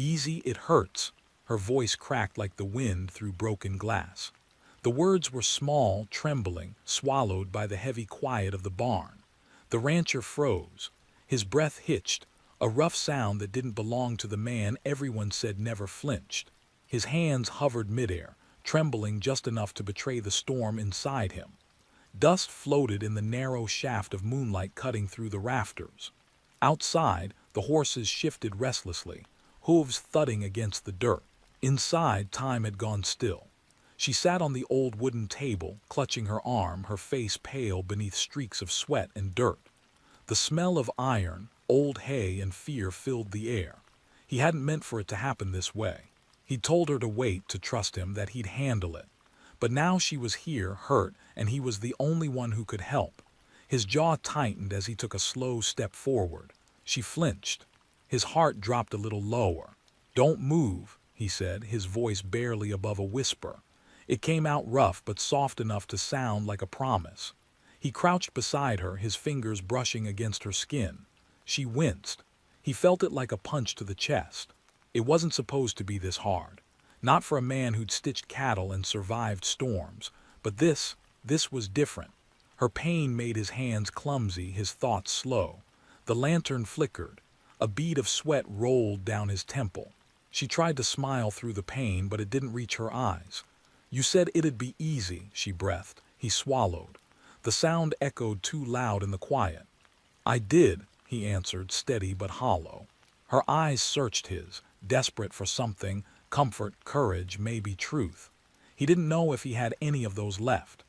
"Easy, it hurts." Her voice cracked like the wind through broken glass. The words were small, trembling, swallowed by the heavy quiet of the barn. The rancher froze. His breath hitched, a rough sound that didn't belong to the man everyone said never flinched. His hands hovered midair, trembling just enough to betray the storm inside him. Dust floated in the narrow shaft of moonlight cutting through the rafters. Outside, the horses shifted restlessly, hooves thudding against the dirt. Inside, time had gone still. She sat on the old wooden table, clutching her arm, her face pale beneath streaks of sweat and dirt. The smell of iron, old hay, and fear filled the air. He hadn't meant for it to happen this way. He'd told her to wait, to trust him, that he'd handle it. But now she was here, hurt, and he was the only one who could help. His jaw tightened as he took a slow step forward. She flinched. His heart dropped a little lower. "Don't move," he said, his voice barely above a whisper. It came out rough but soft enough to sound like a promise. He crouched beside her, his fingers brushing against her skin. She winced. He felt it like a punch to the chest. It wasn't supposed to be this hard. Not for a man who'd stitched cattle and survived storms. But this was different. Her pain made his hands clumsy, his thoughts slow. The lantern flickered. A bead of sweat rolled down his temple. She tried to smile through the pain, but it didn't reach her eyes. "You said it'd be easy," she breathed. He swallowed. The sound echoed too loud in the quiet. "I did," he answered, steady but hollow. Her eyes searched his, desperate for something, comfort, courage, maybe truth. He didn't know if he had any of those left.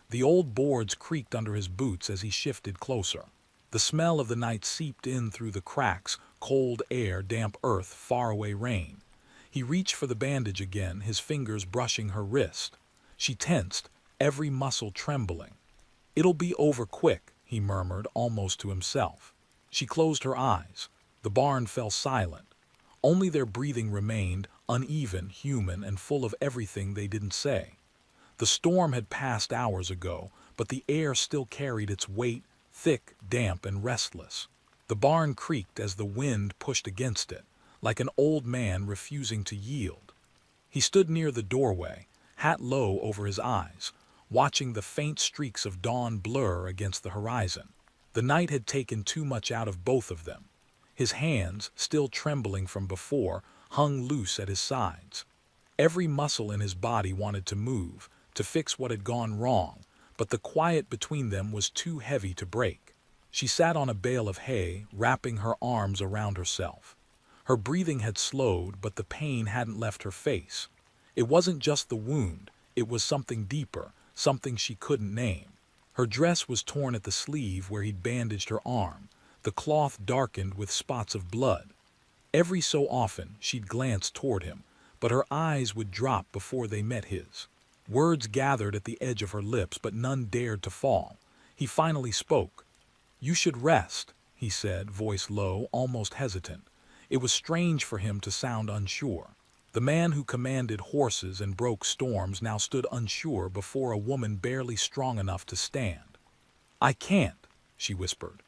The old boards creaked under his boots as he shifted closer. The smell of the night seeped in through the cracks, cold air, damp earth, faraway rain. He reached for the bandage again, his fingers brushing her wrist. She tensed, every muscle trembling. "It'll be over quick," he murmured, almost to himself. She closed her eyes. The barn fell silent. Only their breathing remained, uneven, human, and full of everything they didn't say. The storm had passed hours ago, but the air still carried its weight, thick, damp, and restless. The barn creaked as the wind pushed against it, like an old man refusing to yield. He stood near the doorway, hat low over his eyes, watching the faint streaks of dawn blur against the horizon. The night had taken too much out of both of them. His hands, still trembling from before, hung loose at his sides. Every muscle in his body wanted to move, to fix what had gone wrong, but the quiet between them was too heavy to break. She sat on a bale of hay, wrapping her arms around herself. Her breathing had slowed, but the pain hadn't left her face. It wasn't just the wound, it was something deeper, something she couldn't name. Her dress was torn at the sleeve where he'd bandaged her arm, the cloth darkened with spots of blood. Every so often she'd glance toward him, but her eyes would drop before they met his. Words gathered at the edge of her lips, but none dared to fall. He finally spoke. "You should rest," he said, voice low, almost hesitant. It was strange for him to sound unsure. The man who commanded horses and broke storms now stood unsure before a woman barely strong enough to stand. "I can't," she whispered.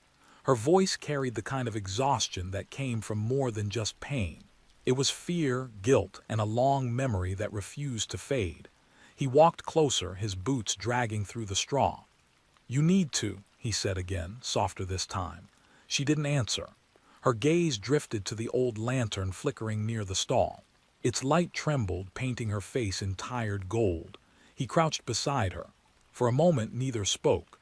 Her voice carried the kind of exhaustion that came from more than just pain. It was fear, guilt, and a long memory that refused to fade. He walked closer, his boots dragging through the straw. "You need to," he said again, softer this time. She didn't answer. Her gaze drifted to the old lantern flickering near the stall. Its light trembled, painting her face in tired gold. He crouched beside her. For a moment neither spoke.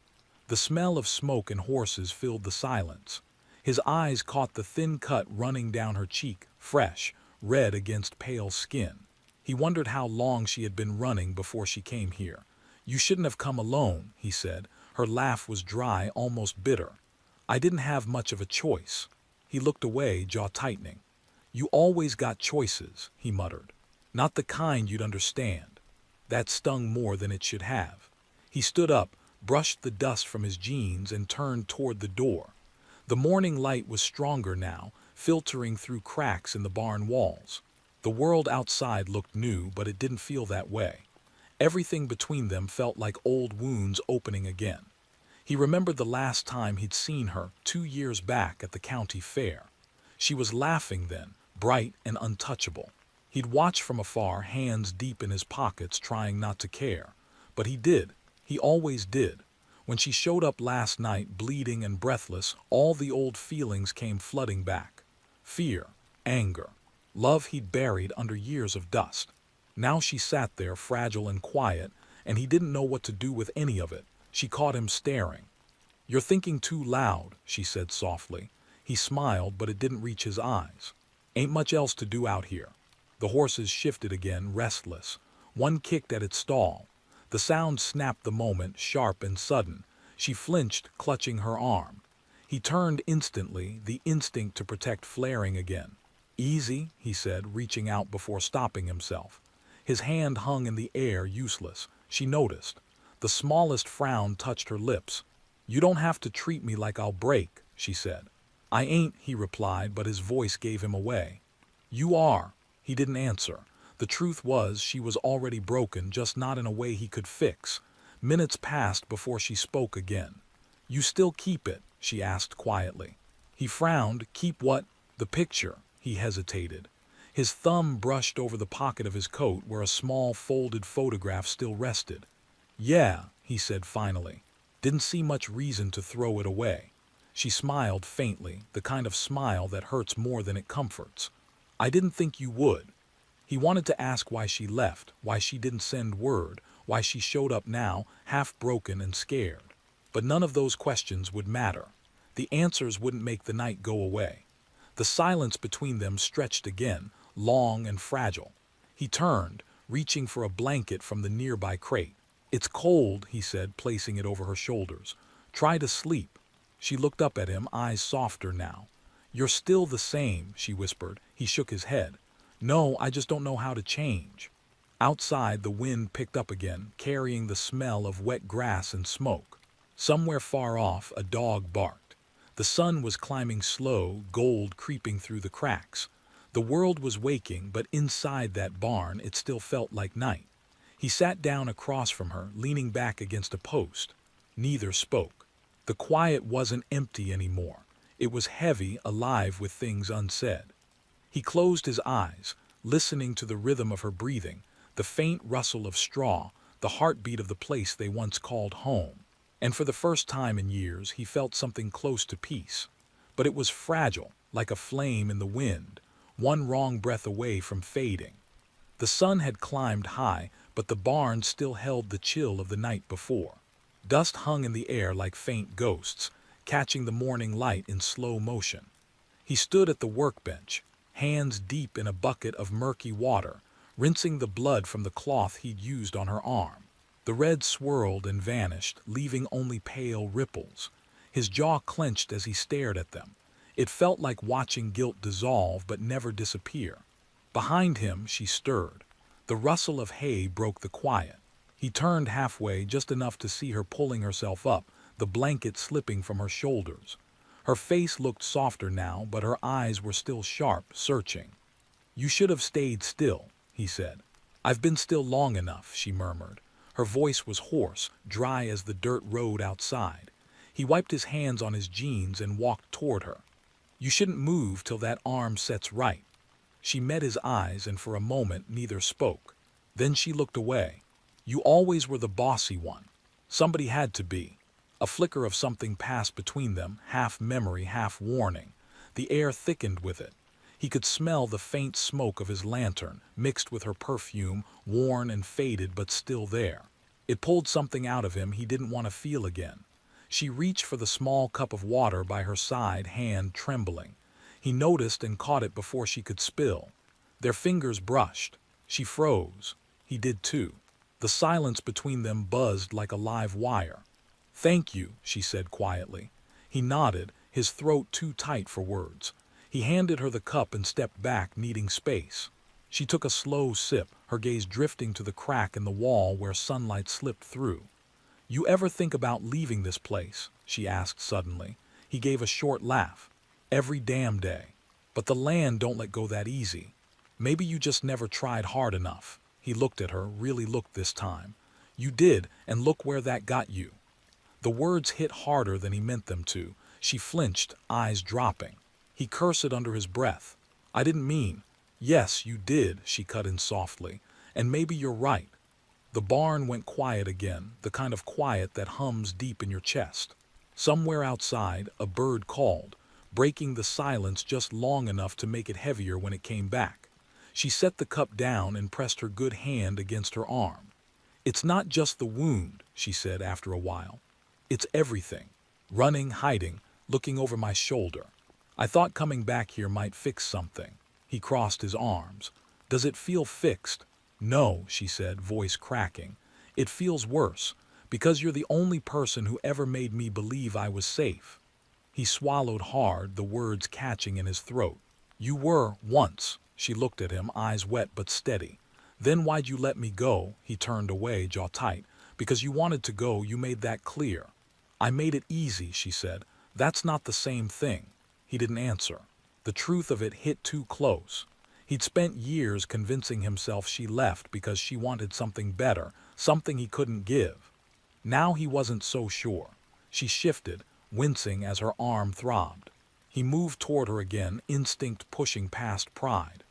The smell of smoke and horses filled the silence. His eyes caught the thin cut running down her cheek, fresh, red against pale skin. He wondered how long she had been running before she came here. "You shouldn't have come alone," he said. Her laugh was dry, almost bitter. "I didn't have much of a choice." He looked away, jaw tightening. "You always got choices," he muttered. "Not the kind you'd understand." That stung more than it should have. He stood up, brushed the dust from his jeans, and turned toward the door. The morning light was stronger now, filtering through cracks in the barn walls. The world outside looked new, but it didn't feel that way. Everything between them felt like old wounds opening again. He remembered the last time he'd seen her, 2 years back at the county fair. She was laughing then, bright and untouchable. He'd watch from afar, hands deep in his pockets, trying not to care. But he did. He always did. When she showed up last night, bleeding and breathless, all the old feelings came flooding back. Fear, anger, love he'd buried under years of dust. Now she sat there, fragile and quiet, and he didn't know what to do with any of it. She caught him staring. "You're thinking too loud," she said softly. He smiled, but it didn't reach his eyes. "Ain't much else to do out here." The horses shifted again, restless. One kicked at its stall. The sound snapped the moment, sharp and sudden. She flinched, clutching her arm. He turned instantly, the instinct to protect flaring again. "Easy," he said, reaching out before stopping himself. His hand hung in the air, useless. She noticed. The smallest frown touched her lips. "You don't have to treat me like I'll break," she said. "I ain't," he replied, but his voice gave him away. "You are." He didn't answer. The truth was, she was already broken, just not in a way he could fix. Minutes passed before she spoke again. "You still keep it?" she asked quietly. He frowned. "Keep what?" "The picture." He hesitated. His thumb brushed over the pocket of his coat where a small folded photograph still rested. "Yeah," he said finally. "Didn't see much reason to throw it away." She smiled faintly, the kind of smile that hurts more than it comforts. "I didn't think you would." He wanted to ask why she left, why she didn't send word, why she showed up now, half broken and scared. But none of those questions would matter. The answers wouldn't make the night go away. The silence between them stretched again, long and fragile. He turned, reaching for a blanket from the nearby crate. "It's cold," he said, placing it over her shoulders. "Try to sleep." She looked up at him, eyes softer now. "You're still the same," she whispered. He shook his head. "No, I just don't know how to change." Outside, the wind picked up again, carrying the smell of wet grass and smoke. Somewhere far off, a dog barked. The sun was climbing slow, gold creeping through the cracks. The world was waking, but inside that barn it still felt like night. He sat down across from her, leaning back against a post. Neither spoke. The quiet wasn't empty anymore. It was heavy, alive with things unsaid. He closed his eyes, listening to the rhythm of her breathing, the faint rustle of straw, the heartbeat of the place they once called home. And for the first time in years, he felt something close to peace. But it was fragile, like a flame in the wind, one wrong breath away from fading. The sun had climbed high, but the barn still held the chill of the night before. Dust hung in the air like faint ghosts, catching the morning light in slow motion. He stood at the workbench, hands deep in a bucket of murky water, rinsing the blood from the cloth he'd used on her arm. The red swirled and vanished, leaving only pale ripples. His jaw clenched as he stared at them. It felt like watching guilt dissolve but never disappear. Behind him, she stirred. The rustle of hay broke the quiet. He turned halfway, just enough to see her pulling herself up, the blanket slipping from her shoulders. Her face looked softer now, but her eyes were still sharp, searching. "You should have stayed still," he said. "I've been still long enough," she murmured. Her voice was hoarse, dry as the dirt road outside. He wiped his hands on his jeans and walked toward her. "You shouldn't move till that arm sets right." She met his eyes, and for a moment neither spoke. Then she looked away. "You always were the bossy one. Somebody had to be." A flicker of something passed between them, half memory, half warning. The air thickened with it. He could smell the faint smoke of his lantern, mixed with her perfume, worn and faded but still there. It pulled something out of him he didn't want to feel again. She reached for the small cup of water by her side, hand trembling. He noticed and caught it before she could spill. Their fingers brushed. She froze. He did too. The silence between them buzzed like a live wire. "Thank you," she said quietly. He nodded, his throat too tight for words. He handed her the cup and stepped back, needing space. She took a slow sip, her gaze drifting to the crack in the wall where sunlight slipped through. "You ever think about leaving this place?" she asked suddenly. He gave a short laugh. "Every damn day. But the land don't let go that easy. Maybe you just never tried hard enough." He looked at her, really looked this time. "You did, and look where that got you." The words hit harder than he meant them to. She flinched, eyes dropping. He cursed under his breath. I didn't mean. Yes, you did, she cut in softly. And maybe you're right. The barn went quiet again, the kind of quiet that hums deep in your chest. Somewhere outside, a bird called, breaking the silence just long enough to make it heavier when it came back. She set the cup down and pressed her good hand against her arm. It's not just the wound, she said after a while. It's everything. Running, hiding, looking over my shoulder. I thought coming back here might fix something. He crossed his arms. Does it feel fixed? No, she said, voice cracking. It feels worse, because you're the only person who ever made me believe I was safe. He swallowed hard, the words catching in his throat. You were, once. She looked at him, eyes wet but steady. Then why'd you let me go? He turned away, jaw tight. Because you wanted to go, you made that clear. I made it easy, she said. That's not the same thing. He didn't answer. The truth of it hit too close. He'd spent years convincing himself she left because she wanted something better, something he couldn't give. Now he wasn't so sure. She shifted, wincing as her arm throbbed. He moved toward her again, instinct pushing past pride.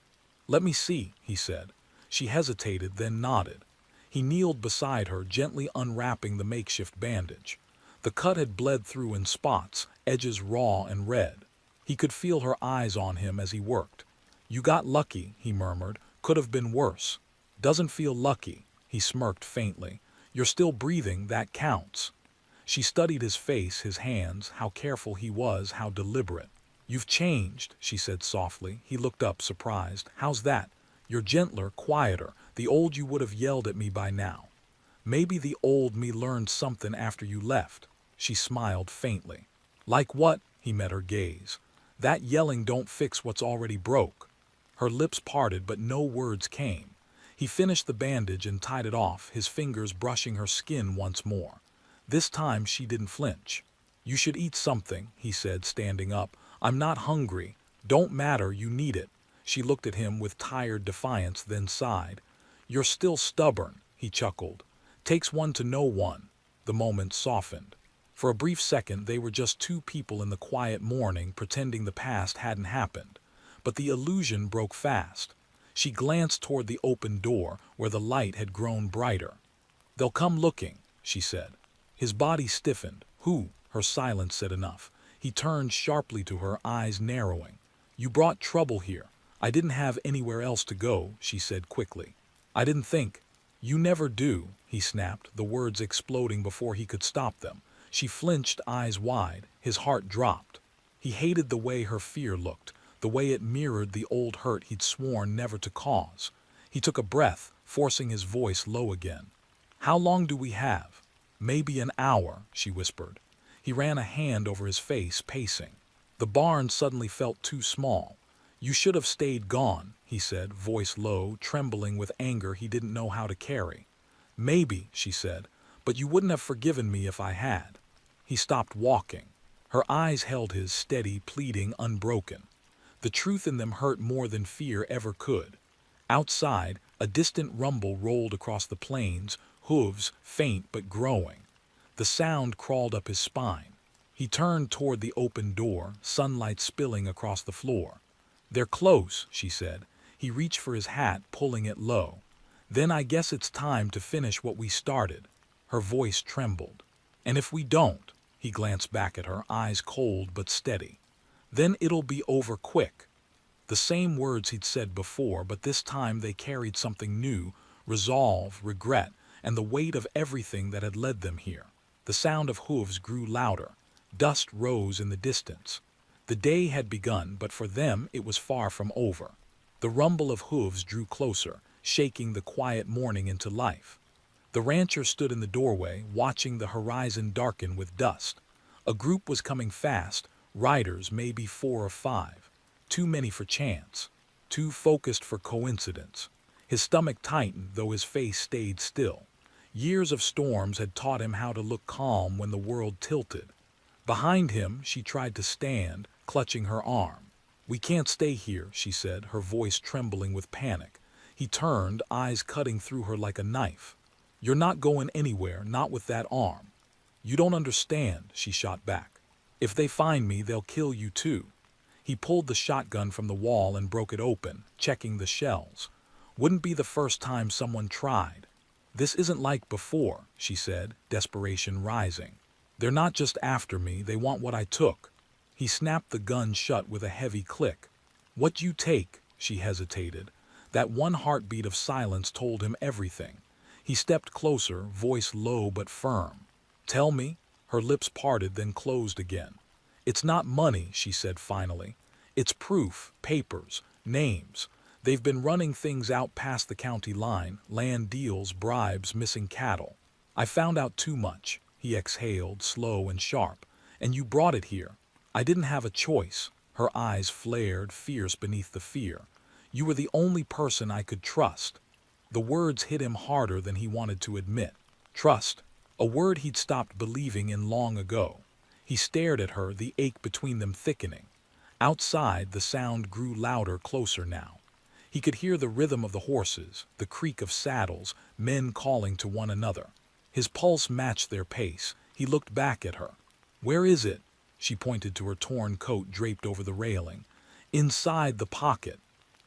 Let me see, he said. She hesitated, then nodded. He kneeled beside her, gently unwrapping the makeshift bandage. The cut had bled through in spots, edges raw and red. He could feel her eyes on him as he worked. You got lucky, he murmured. Could have been worse. Doesn't feel lucky, he smirked faintly. You're still breathing, that counts. She studied his face, his hands, how careful he was, how deliberate. You've changed, she said softly. He looked up, surprised. How's that? You're gentler, quieter. The old you would have yelled at me by now. Maybe the old me learned something after you left. She smiled faintly. Like what? He met her gaze. That yelling don't fix what's already broke. Her lips parted, but no words came. He finished the bandage and tied it off, his fingers brushing her skin once more. This time she didn't flinch. You should eat something, he said, standing up. I'm not hungry. Don't matter, you need it. She looked at him with tired defiance, then sighed. You're still stubborn, he chuckled. Takes one to know one. The moment softened. For a brief second they were just two people in the quiet morning, pretending the past hadn't happened. But the illusion broke fast. She glanced toward the open door, where the light had grown brighter. They'll come looking, she said. His body stiffened. Who? Her silence said enough. He turned sharply to her, eyes narrowing. You brought trouble here. I didn't have anywhere else to go, she said quickly. I didn't think. You never do, he snapped, the words exploding before he could stop them. She flinched, eyes wide. His heart dropped. He hated the way her fear looked, the way it mirrored the old hurt he'd sworn never to cause. He took a breath, forcing his voice low again. How long do we have? Maybe an hour, she whispered. He ran a hand over his face, pacing. The barn suddenly felt too small. You should have stayed gone, he said, voice low, trembling with anger he didn't know how to carry. Maybe, she said, but you wouldn't have forgiven me if I had. He stopped walking. Her eyes held his, steady, pleading, unbroken. The truth in them hurt more than fear ever could. Outside, a distant rumble rolled across the plains, hooves, faint but growing. The sound crawled up his spine. He turned toward the open door, sunlight spilling across the floor. They're close, she said. He reached for his hat, pulling it low. Then I guess it's time to finish what we started. Her voice trembled. And if we don't, he glanced back at her, eyes cold but steady. Then it'll be over quick. The same words he'd said before, but this time they carried something new, resolve, regret, and the weight of everything that had led them here. The sound of hooves grew louder. Dust rose in the distance. The day had begun, but for them it was far from over. The rumble of hooves drew closer, shaking the quiet morning into life. The rancher stood in the doorway, watching the horizon darken with dust. A group was coming fast, riders, maybe 4 or 5. Too many for chance. Too focused for coincidence. His stomach tightened, though his face stayed still. Years of storms had taught him how to look calm when the world tilted. Behind him, she tried to stand, clutching her arm. We can't stay here, she said, her voice trembling with panic. He turned, eyes cutting through her like a knife. You're not going anywhere, not with that arm. You don't understand, she shot back. If they find me, they'll kill you too. He pulled the shotgun from the wall and broke it open, checking the shells. Wouldn't be the first time someone tried. This isn't like before, she said, desperation rising. They're not just after me, they want what I took. He snapped the gun shut with a heavy click. What you take? She hesitated. That one heartbeat of silence told him everything. He stepped closer, voice low but firm. Tell me? Her lips parted, then closed again. It's not money, she said finally. It's proof, papers, names. They've been running things out past the county line, land deals, bribes, missing cattle. I found out too much, he exhaled, slow and sharp. And you brought it here. I didn't have a choice. Her eyes flared, fierce beneath the fear. You were the only person I could trust. The words hit him harder than he wanted to admit. Trust, a word he'd stopped believing in long ago. He stared at her, the ache between them thickening. Outside, the sound grew louder, closer now. He could hear the rhythm of the horses, the creak of saddles, men calling to one another. His pulse matched their pace. He looked back at her. Where is it? She pointed to her torn coat draped over the railing. Inside the pocket.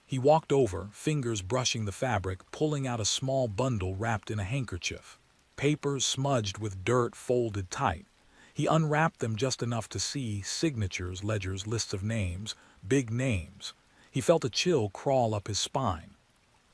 He walked over, fingers brushing the fabric, pulling out a small bundle wrapped in a handkerchief. Papers smudged with dirt folded tight. He unwrapped them just enough to see signatures, ledgers, lists of names, big names. He felt a chill crawl up his spine.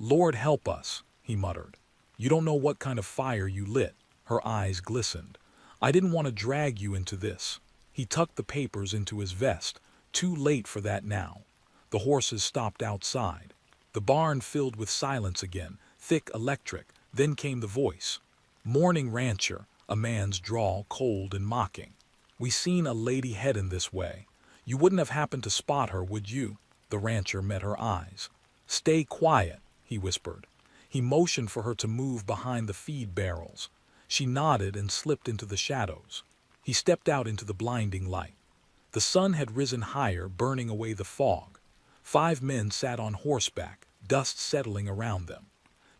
Lord help us, he muttered. You don't know what kind of fire you lit. Her eyes glistened. I didn't want to drag you into this. He tucked the papers into his vest. Too late for that now. The horses stopped outside. The barn filled with silence again, thick, electric. Then came the voice. Morning, rancher, a man's drawl, cold and mocking. We seen a lady headin' this way. You wouldn't have happened to spot her, would you? The rancher met her eyes. Stay quiet, he whispered. He motioned for her to move behind the feed barrels. She nodded and slipped into the shadows. He stepped out into the blinding light. The sun had risen higher, burning away the fog. 5 men sat on horseback, dust settling around them.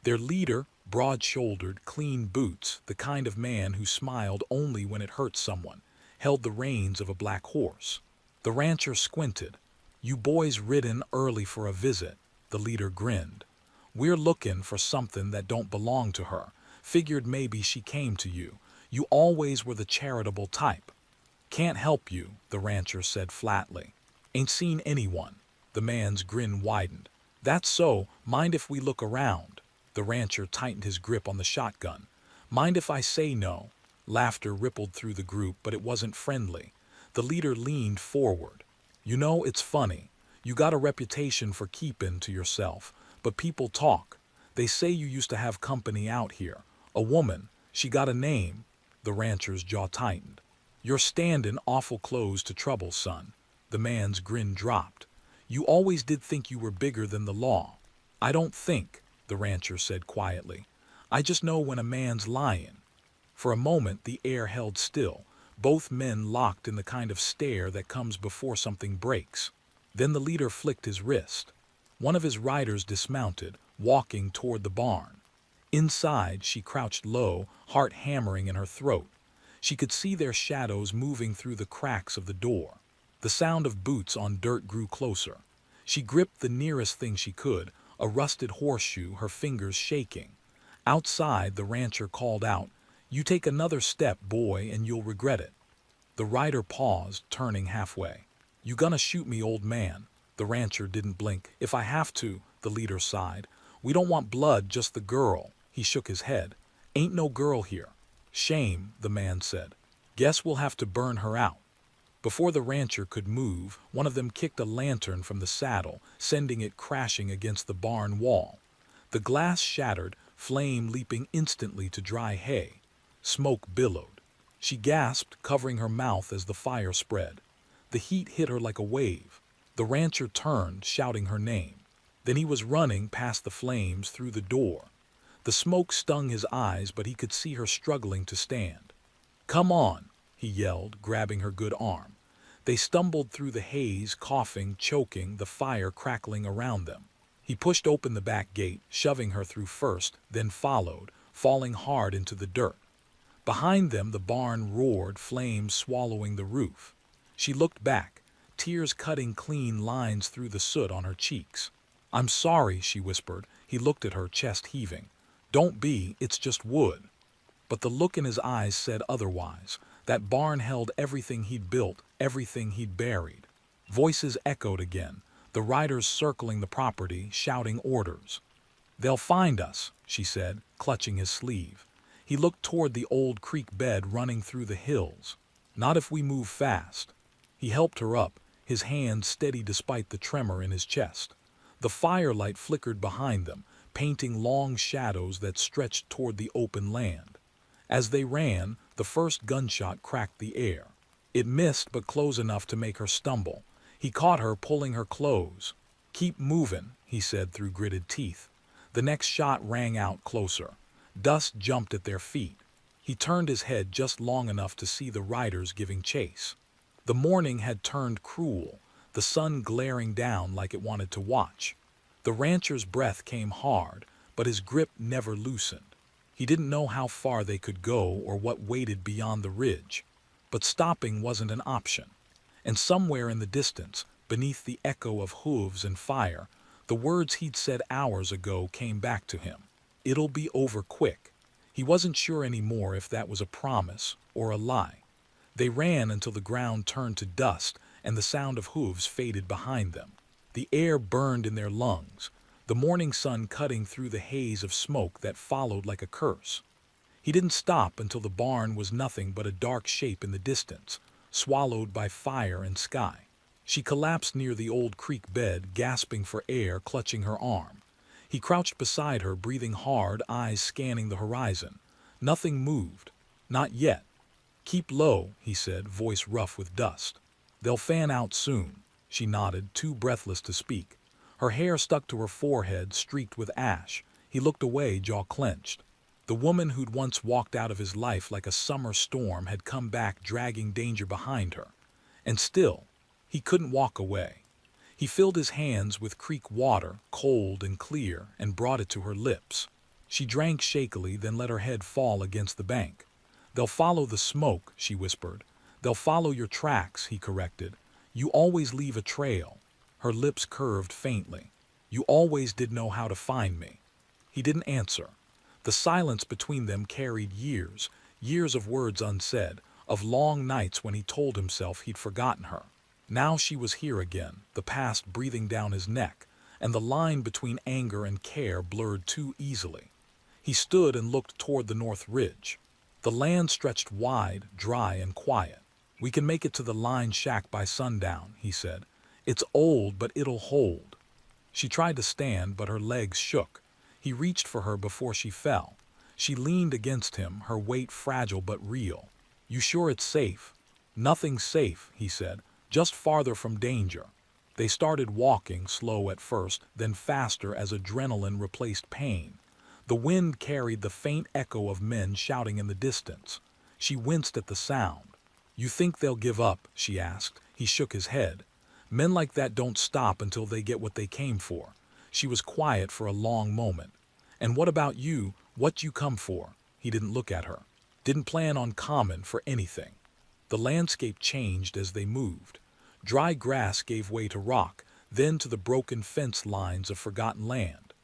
Their leader, broad-shouldered, clean boots, the kind of man who smiled only when it hurt someone, held the reins of a black horse. The rancher squinted. You boys ridden early for a visit, the leader grinned. We're looking for something that don't belong to her. Figured maybe she came to you. You always were the charitable type. Can't help you, the rancher said flatly. Ain't seen anyone. The man's grin widened. That's so, mind if we look around? The rancher tightened his grip on the shotgun. Mind if I say no? Laughter rippled through the group, but it wasn't friendly. The leader leaned forward. You know, it's funny. You got a reputation for keeping to yourself, but people talk. They say you used to have company out here. A woman. She got a name. The rancher's jaw tightened. You're standing awful close to trouble, son. The man's grin dropped. You always did think you were bigger than the law. I don't think, the rancher said quietly. I just know when a man's lying. For a moment, the air held still. Both men locked in the kind of stare that comes before something breaks. Then the leader flicked his wrist. One of his riders dismounted, walking toward the barn. Inside, she crouched low, heart hammering in her throat. She could see their shadows moving through the cracks of the door. The sound of boots on dirt grew closer. She gripped the nearest thing she could, a rusted horseshoe, her fingers shaking. Outside, the rancher called out, You take another step, boy, and you'll regret it. The rider paused, turning halfway. You gonna shoot me, old man? The rancher didn't blink. If I have to, the leader sighed. We don't want blood, just the girl. He shook his head. Ain't no girl here. Shame, the man said. Guess we'll have to burn her out. Before the rancher could move, one of them kicked a lantern from the saddle, sending it crashing against the barn wall. The glass shattered, flame leaping instantly to dry hay. Smoke billowed. She gasped, covering her mouth as the fire spread. The heat hit her like a wave. The rancher turned, shouting her name. Then he was running past the flames through the door. The smoke stung his eyes, but he could see her struggling to stand. Come on, he yelled, grabbing her good arm. They stumbled through the haze, coughing, choking, the fire crackling around them. He pushed open the back gate, shoving her through first, then followed, falling hard into the dirt. Behind them the barn roared, flames swallowing the roof. She looked back. tears cutting clean lines through the soot on her cheeks. "I'm sorry," she whispered. He looked at her, chest heaving. "Don't be, it's just wood." But the look in his eyes said otherwise. That barn held everything he'd built, everything he'd buried. Voices echoed again, the riders circling the property, shouting orders. "They'll find us," she said, clutching his sleeve. He looked toward the old creek bed running through the hills. "Not if we move fast." He helped her up, his hand steady despite the tremor in his chest. The firelight flickered behind them, painting long shadows that stretched toward the open land. As they ran, the first gunshot cracked the air. It missed, but close enough to make her stumble. He caught her, pulling her close. "Keep moving," he said through gritted teeth. The next shot rang out closer. Dust jumped at their feet. He turned his head just long enough to see the riders giving chase. The morning had turned cruel, the sun glaring down like it wanted to watch. The rancher's breath came hard, but his grip never loosened. He didn't know how far they could go or what waited beyond the ridge. But stopping wasn't an option. And somewhere in the distance, beneath the echo of hooves and fire, the words he'd said hours ago came back to him. "It'll be over quick." He wasn't sure anymore if that was a promise or a lie. They ran until the ground turned to dust and the sound of hooves faded behind them. The air burned in their lungs, the morning sun cutting through the haze of smoke that followed like a curse. He didn't stop until the barn was nothing but a dark shape in the distance, swallowed by fire and sky. She collapsed near the old creek bed, gasping for air, clutching her arm. He crouched beside her, breathing hard, eyes scanning the horizon. Nothing moved. Not yet. "Keep low," he said, voice rough with dust. "They'll fan out soon." She nodded, too breathless to speak. Her hair stuck to her forehead, streaked with ash. He looked away, jaw clenched. The woman who'd once walked out of his life like a summer storm had come back, dragging danger behind her. And still, he couldn't walk away. He filled his hands with creek water, cold and clear, and brought it to her lips. She drank shakily, then let her head fall against the bank. "They'll follow the smoke," she whispered. "They'll follow your tracks," he corrected. "You always leave a trail." Her lips curved faintly. "You always did know how to find me." He didn't answer. The silence between them carried years, years of words unsaid, of long nights when he told himself he'd forgotten her. Now she was here again, the past breathing down his neck, and the line between anger and care blurred too easily. He stood and looked toward the north ridge. The land stretched wide, dry and quiet. "We can make it to the line shack by sundown," he said. "It's old, but it'll hold." She tried to stand, but her legs shook. He reached for her before she fell. She leaned against him, her weight fragile but real. "You sure it's safe?" "Nothing's safe," he said, "just farther from danger." They started walking, slow at first, then faster as adrenaline replaced pain. The wind carried the faint echo of men shouting in the distance. She winced at the sound. "You think they'll give up?" she asked. He shook his head. "Men like that don't stop until they get what they came for." She was quiet for a long moment. "And what about you? What you come for?" He didn't look at her. "Didn't plan on common for anything." The landscape changed as they moved. Dry grass gave way to rock, then to the broken fence lines of forgotten land.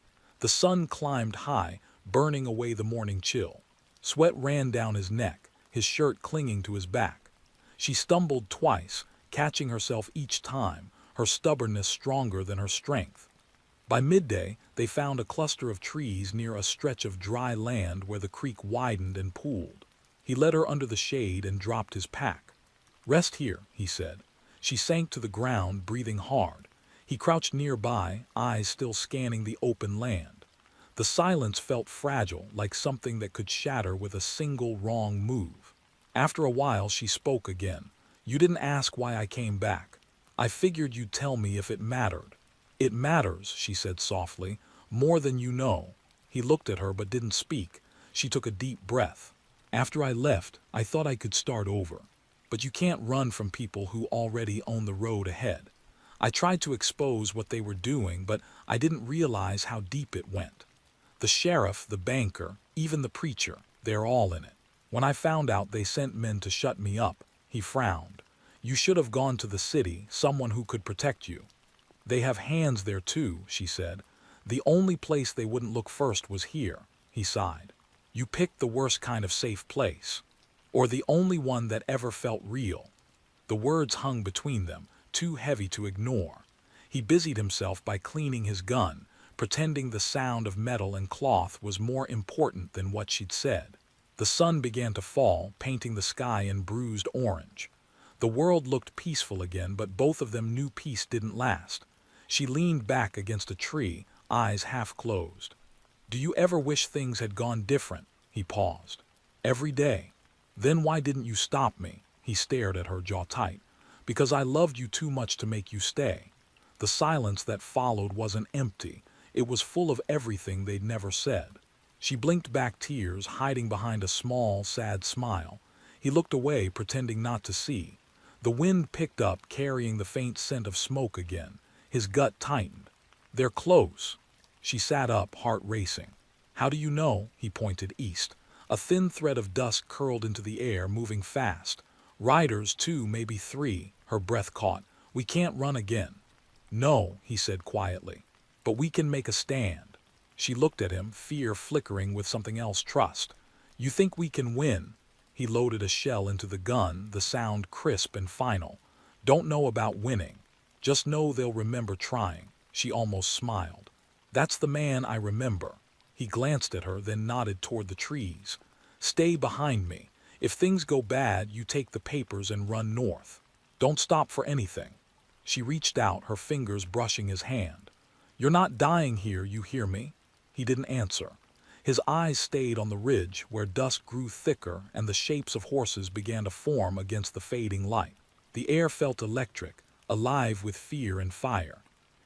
The sun climbed high, burning away the morning chill. Sweat ran down his neck, his shirt clinging to his back. She stumbled twice, catching herself each time, her stubbornness stronger than her strength. By midday, they found a cluster of trees near a stretch of dry land where the creek widened and pooled. He led her under the shade and dropped his pack. "Rest here," he said. She sank to the ground, breathing hard. He crouched nearby, eyes still scanning the open land. The silence felt fragile, like something that could shatter with a single wrong move. After a while, she spoke again. "You didn't ask why I came back. I figured you'd tell me if it mattered." "It matters," she said softly, "more than you know." He looked at her but didn't speak. She took a deep breath. "After I left, I thought I could start over. But you can't run from people who already own the road ahead. I tried to expose what they were doing, but I didn't realize how deep it went. The sheriff, the banker, even the preacher, they're all in it. When I found out, they sent men to shut me up." He frowned. You should have gone to the city, someone who could protect you. They have hands there too, she said. The only place they wouldn't look first was here, he sighed. You picked the worst kind of safe place. Or the only one that ever felt real. The words hung between them, too heavy to ignore. He busied himself by cleaning his gun, pretending the sound of metal and cloth was more important than what she'd said. The sun began to fall, painting the sky in bruised orange. The world looked peaceful again, but both of them knew peace didn't last. She leaned back against a tree, eyes half closed. Do you ever wish things had gone different? He paused. Every day. Then why didn't you stop me? He stared at her, jaw tight. Because I loved you too much to make you stay. The silence that followed wasn't empty. It was full of everything they'd never said. She blinked back tears, hiding behind a small, sad smile. He looked away, pretending not to see. The wind picked up, carrying the faint scent of smoke again. His gut tightened. They're close. She sat up, heart racing. How do you know? He pointed east. A thin thread of dust curled into the air, moving fast. Riders, 2, maybe 3, her breath caught. We can't run again. No, he said quietly. But we can make a stand. She looked at him, fear flickering with something else, trust. You think we can win? He loaded a shell into the gun, the sound crisp and final. Don't know about winning. Just know they'll remember trying. She almost smiled. That's the man I remember. He glanced at her, then nodded toward the trees. Stay behind me. If things go bad, you take the papers and run north. Don't stop for anything. She reached out, her fingers brushing his hand. You're not dying here, you hear me? He didn't answer. His eyes stayed on the ridge, where dust grew thicker and the shapes of horses began to form against the fading light. The air felt electric, alive with fear and fire.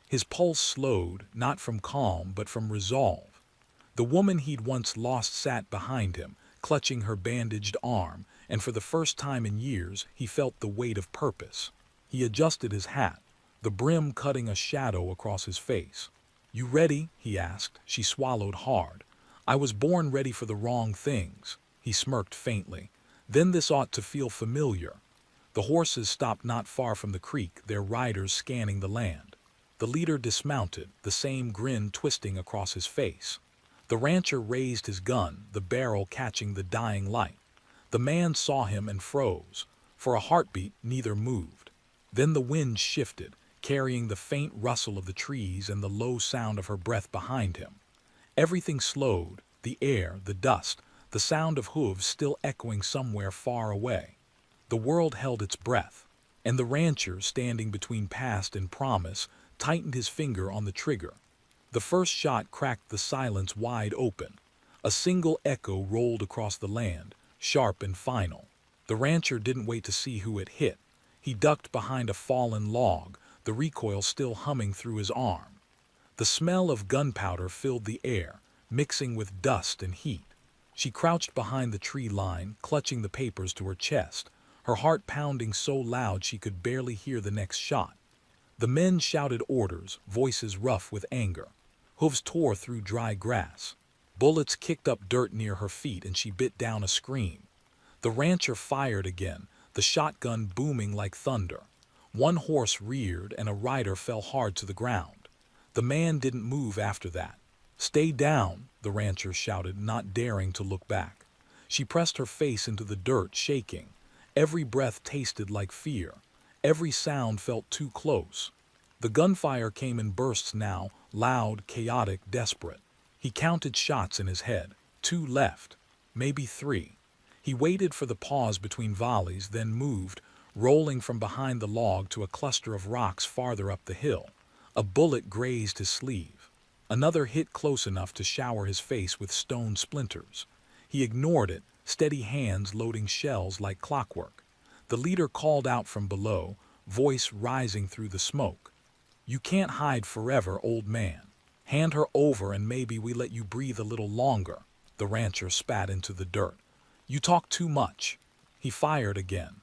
His pulse slowed, not from calm, but from resolve. The woman he'd once lost sat behind him, clutching her bandaged arm, and for the first time in years, he felt the weight of purpose. He adjusted his hat, the brim cutting a shadow across his face. You ready? He asked. She swallowed hard. I was born ready for the wrong things. He smirked faintly. Then this ought to feel familiar. The horses stopped not far from the creek, their riders scanning the land. The leader dismounted, the same grin twisting across his face. The rancher raised his gun, the barrel catching the dying light. The man saw him and froze. For a heartbeat, neither moved. Then the wind shifted, carrying the faint rustle of the trees and the low sound of her breath behind him. Everything slowed, the air, the dust, the sound of hooves still echoing somewhere far away. The world held its breath, and the rancher, standing between past and promise, tightened his finger on the trigger. The first shot cracked the silence wide open. A single echo rolled across the land, sharp and final. The rancher didn't wait to see who it hit. He ducked behind a fallen log, the recoil still humming through his arm. The smell of gunpowder filled the air, mixing with dust and heat. She crouched behind the tree line, clutching the papers to her chest, her heart pounding so loud she could barely hear the next shot. The men shouted orders, voices rough with anger. Hooves tore through dry grass. Bullets kicked up dirt near her feet and she bit down a scream. The rancher fired again, the shotgun booming like thunder. One horse reared and a rider fell hard to the ground. The man didn't move after that. Stay down, the rancher shouted, not daring to look back. She pressed her face into the dirt, shaking. Every breath tasted like fear. Every sound felt too close. The gunfire came in bursts now, loud, chaotic, desperate. He counted shots in his head. 2 left, maybe 3. He waited for the pause between volleys, then moved, rolling from behind the log to a cluster of rocks farther up the hill. A bullet grazed his sleeve. Another hit close enough to shower his face with stone splinters. He ignored it, steady hands loading shells like clockwork. The leader called out from below, voice rising through the smoke. You can't hide forever, old man. Hand her over and maybe we let you breathe a little longer. The rancher spat into the dirt. You talk too much. He fired again.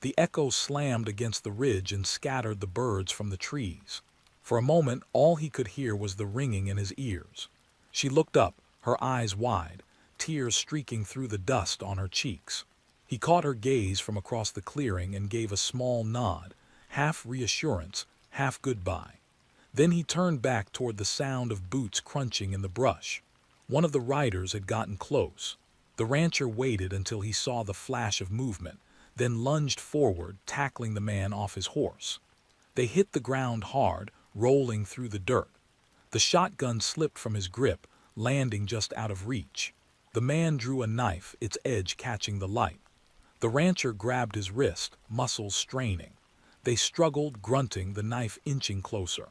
The echo slammed against the ridge and scattered the birds from the trees. For a moment, all he could hear was the ringing in his ears. She looked up, her eyes wide, tears streaking through the dust on her cheeks. He caught her gaze from across the clearing and gave a small nod, half reassurance, half goodbye. Then he turned back toward the sound of boots crunching in the brush. One of the riders had gotten close. The rancher waited until he saw the flash of movement, then lunged forward, tackling the man off his horse. They hit the ground hard, rolling through the dirt. The shotgun slipped from his grip, landing just out of reach. The man drew a knife, its edge catching the light. The rancher grabbed his wrist, muscles straining. They struggled, grunting, the knife inching closer.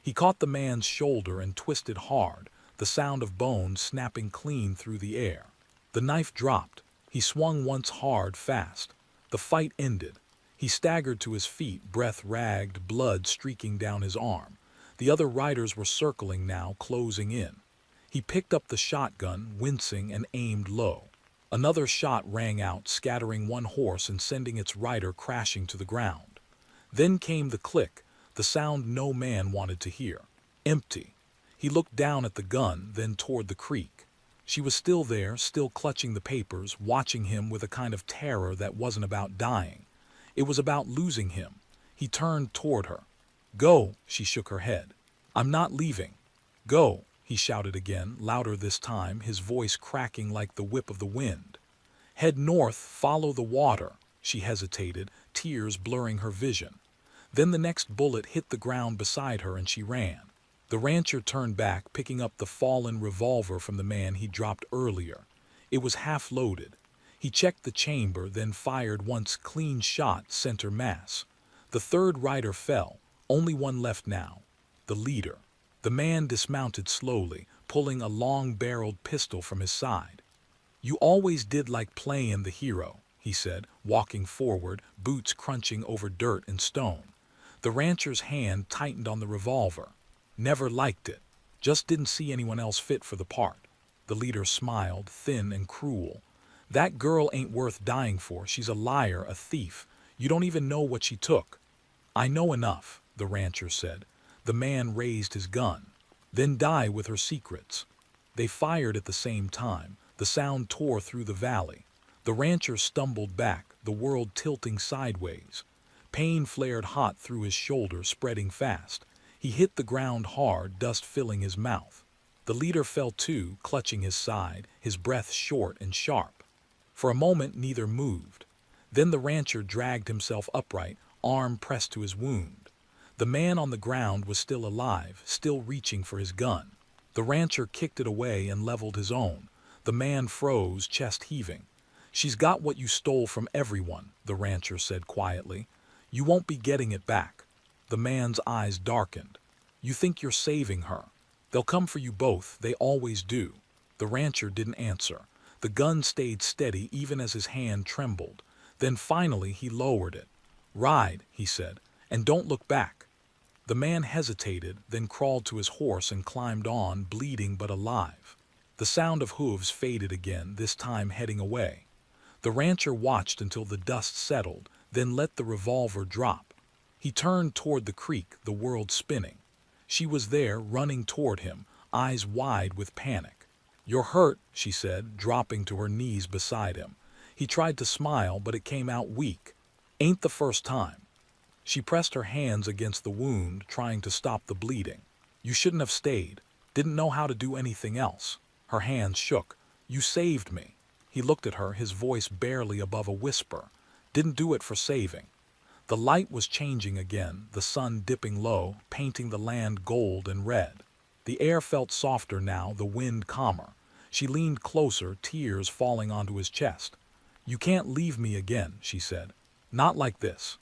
He caught the man's shoulder and twisted hard, the sound of bones snapping clean through the air. The knife dropped. He swung once hard, fast. The fight ended. He staggered to his feet, breath ragged, blood streaking down his arm. The other riders were circling now, closing in. He picked up the shotgun, wincing, and aimed low. Another shot rang out, scattering one horse and sending its rider crashing to the ground. Then came the click, the sound no man wanted to hear. Empty. He looked down at the gun, then toward the creek. She was still there, still clutching the papers, watching him with a kind of terror that wasn't about dying. It was about losing him. He turned toward her. "Go," she shook her head. "I'm not leaving." "Go," he shouted again, louder this time, his voice cracking like the whip of the wind. "Head north, follow the water." She hesitated, tears blurring her vision. Then the next bullet hit the ground beside her and she ran. The rancher turned back, picking up the fallen revolver from the man he dropped earlier. It was half loaded. He checked the chamber, then fired once, clean shot, center mass. The third rider fell, only one left now, the leader. The man dismounted slowly, pulling a long-barreled pistol from his side. "You always did like playing the hero," he said, walking forward, boots crunching over dirt and stone. The rancher's hand tightened on the revolver. "Never liked it. Just didn't see anyone else fit for the part." The leader smiled, thin and cruel. "That girl ain't worth dying for. She's a liar, a thief. You don't even know what she took." "I know enough," the rancher said. The man raised his gun. "Then die with her secrets." They fired at the same time. The sound tore through the valley. The rancher stumbled back, the world tilting sideways. Pain flared hot through his shoulder, spreading fast. He hit the ground hard, dust filling his mouth. The leader fell too, clutching his side, his breath short and sharp. For a moment neither moved. Then the rancher dragged himself upright, arm pressed to his wound. The man on the ground was still alive, still reaching for his gun. The rancher kicked it away and leveled his own. The man froze, chest heaving. "She's got what you stole from everyone," the rancher said quietly. "You won't be getting it back." The man's eyes darkened. "You think you're saving her. They'll come for you both, they always do." The rancher didn't answer. The gun stayed steady even as his hand trembled. Then finally he lowered it. "Ride," he said, "and don't look back." The man hesitated, then crawled to his horse and climbed on, bleeding but alive. The sound of hooves faded again, this time heading away. The rancher watched until the dust settled, then let the revolver drop. He turned toward the creek, the world spinning. She was there, running toward him, eyes wide with panic. "You're hurt," she said, dropping to her knees beside him. He tried to smile, but it came out weak. "Ain't the first time." She pressed her hands against the wound, trying to stop the bleeding. "You shouldn't have stayed. Didn't know how to do anything else." Her hands shook. "You saved me." He looked at her, his voice barely above a whisper. "Didn't do it for saving." The light was changing again, the sun dipping low, painting the land gold and red. The air felt softer now, the wind calmer. She leaned closer, tears falling onto his chest. "You can't leave me again," she said. "Not like this."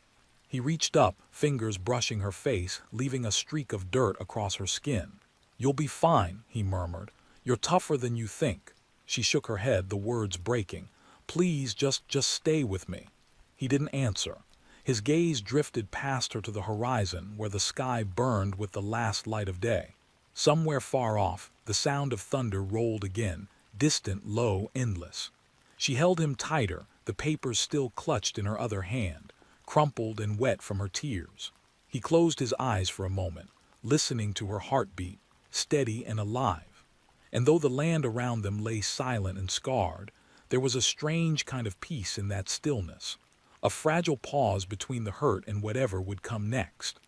He reached up, fingers brushing her face, leaving a streak of dirt across her skin. "You'll be fine," he murmured. "You're tougher than you think." She shook her head, the words breaking. "Please, just stay with me." He didn't answer. His gaze drifted past her to the horizon, where the sky burned with the last light of day. Somewhere far off, the sound of thunder rolled again, distant, low, endless. She held him tighter, the papers still clutched in her other hand, crumpled and wet from her tears. He closed his eyes for a moment, listening to her heartbeat, steady and alive. And though the land around them lay silent and scarred, There was a strange kind of peace in that stillness, a fragile pause between the hurt and whatever would come next.